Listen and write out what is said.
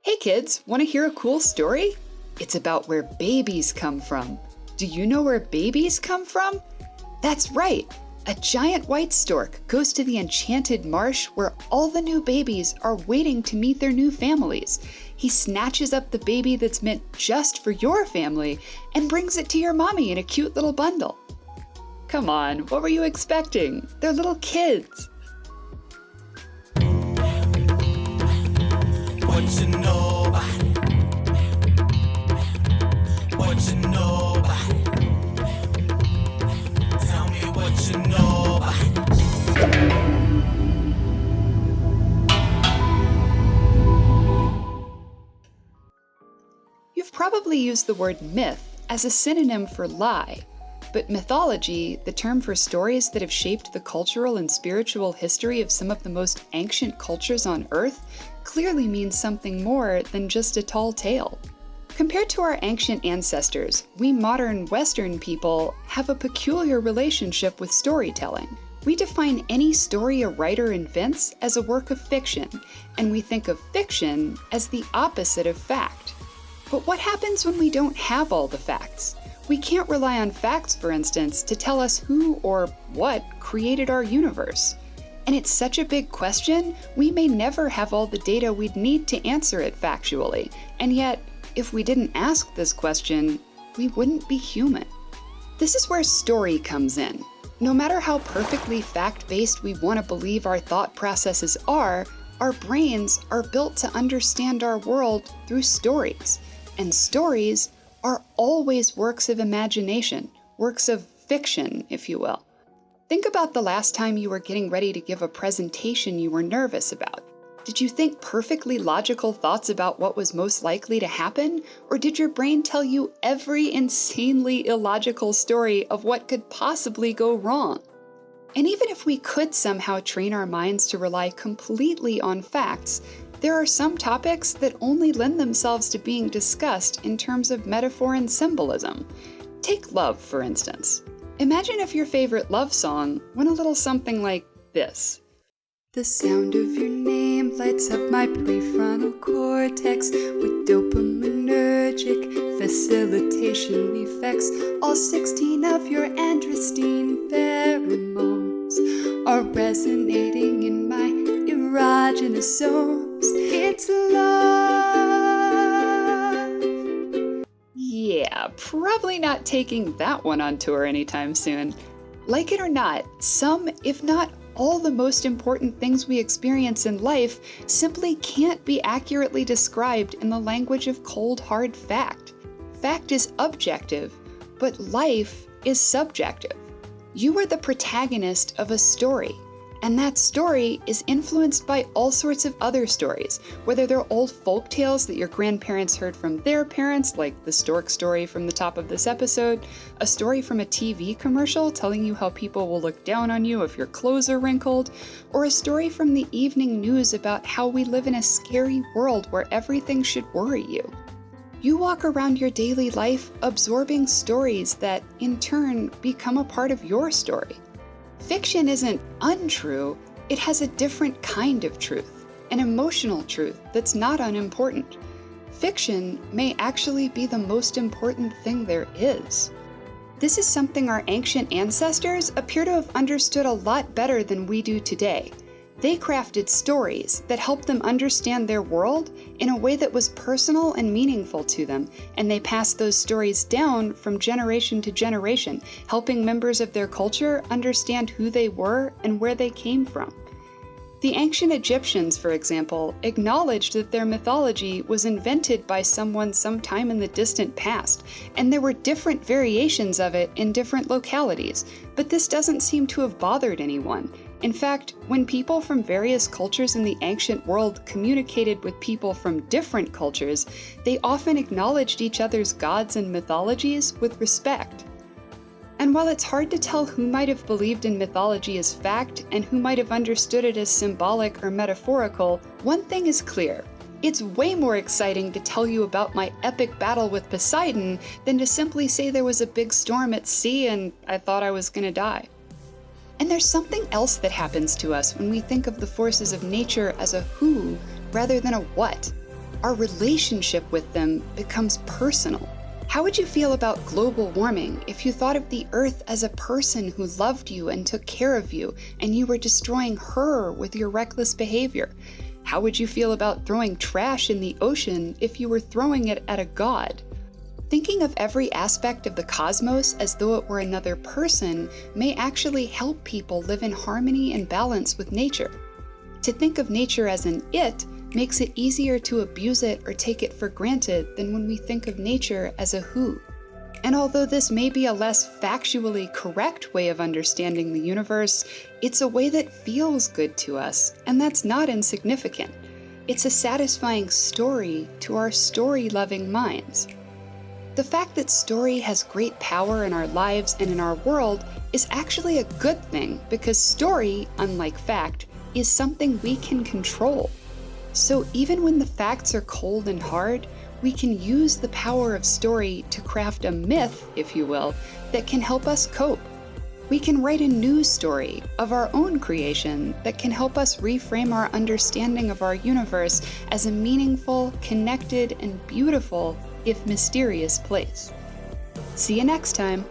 Hey kids, want to hear a cool story? It's about where babies come from. Do you know where babies come from? That's right! A giant white stork goes to the enchanted marsh where all the new babies are waiting to meet their new families. He snatches up the baby that's meant just for your family and brings it to your mommy in a cute little bundle. Come on, what were you expecting? They're little kids. What you know about it? What you know about it? Tell me what you know about it. You've probably used the word myth as a synonym for lie, but mythology, the term for stories that have shaped the cultural and spiritual history of some of the most ancient cultures on Earth, clearly means something more than just a tall tale. Compared to our ancient ancestors, we modern Western people have a peculiar relationship with storytelling. We define any story a writer invents as a work of fiction, and we think of fiction as the opposite of fact. But what happens when we don't have all the facts? We can't rely on facts, for instance, to tell us who or what created our universe. And it's such a big question, we may never have all the data we'd need to answer it factually. And yet, if we didn't ask this question, we wouldn't be human. This is where story comes in. No matter how perfectly fact-based we want to believe our thought processes are, our brains are built to understand our world through stories. And stories are always works of imagination, works of fiction, if you will. Think about the last time you were getting ready to give a presentation you were nervous about. Did you think perfectly logical thoughts about what was most likely to happen? Or did your brain tell you every insanely illogical story of what could possibly go wrong? And even if we could somehow train our minds to rely completely on facts, there are some topics that only lend themselves to being discussed in terms of metaphor and symbolism. Take love, for instance. Imagine if your favorite love song went a little something like this. The sound of your name lights up my prefrontal cortex with dopaminergic facilitation effects. All 16 of your androstenedione pheromones are resonating in my erogenous zones. It's love. Yeah, probably not taking that one on tour anytime soon. Like it or not, some, if not all the most important things we experience in life simply can't be accurately described in the language of cold, hard fact. Fact is objective, but life is subjective. You are the protagonist of a story, and that story is influenced by all sorts of other stories, whether they're old folk tales that your grandparents heard from their parents, like the stork story from the top of this episode, a story from a TV commercial telling you how people will look down on you if your clothes are wrinkled, or a story from the evening news about how we live in a scary world where everything should worry you. You walk around your daily life absorbing stories that, in turn, become a part of your story. Fiction isn't untrue, it has a different kind of truth, an emotional truth that's not unimportant. Fiction may actually be the most important thing there is. This is something our ancient ancestors appear to have understood a lot better than we do today. They crafted stories that helped them understand their world in a way that was personal and meaningful to them, and they passed those stories down from generation to generation, helping members of their culture understand who they were and where they came from. The ancient Egyptians, for example, acknowledged that their mythology was invented by someone sometime in the distant past, and there were different variations of it in different localities, but this doesn't seem to have bothered anyone. In fact, when people from various cultures in the ancient world communicated with people from different cultures, they often acknowledged each other's gods and mythologies with respect. And while it's hard to tell who might have believed in mythology as fact and who might have understood it as symbolic or metaphorical, one thing is clear. It's way more exciting to tell you about my epic battle with Poseidon than to simply say there was a big storm at sea and I thought I was gonna die. And there's something else that happens to us when we think of the forces of nature as a who rather than a what. our relationship with them becomes personal. How would you feel about global warming if you thought of the Earth as a person who loved you and took care of you, and you were destroying her with your reckless behavior? How would you feel about throwing trash in the ocean if you were throwing it at a god? Thinking of every aspect of the cosmos as though it were another person may actually help people live in harmony and balance with nature. To think of nature as an it makes it easier to abuse it or take it for granted than when we think of nature as a who. And although this may be a less factually correct way of understanding the universe, it's a way that feels good to us, and that's not insignificant. It's a satisfying story to our story-loving minds. The fact that story has great power in our lives and in our world is actually a good thing, because story, unlike fact, is something we can control. So even when the facts are cold and hard, we can use the power of story to craft a myth, if you will, that can help us cope. We can write a new story of our own creation that can help us reframe our understanding of our universe as a meaningful, connected, and beautiful, if mysterious place. See you next time.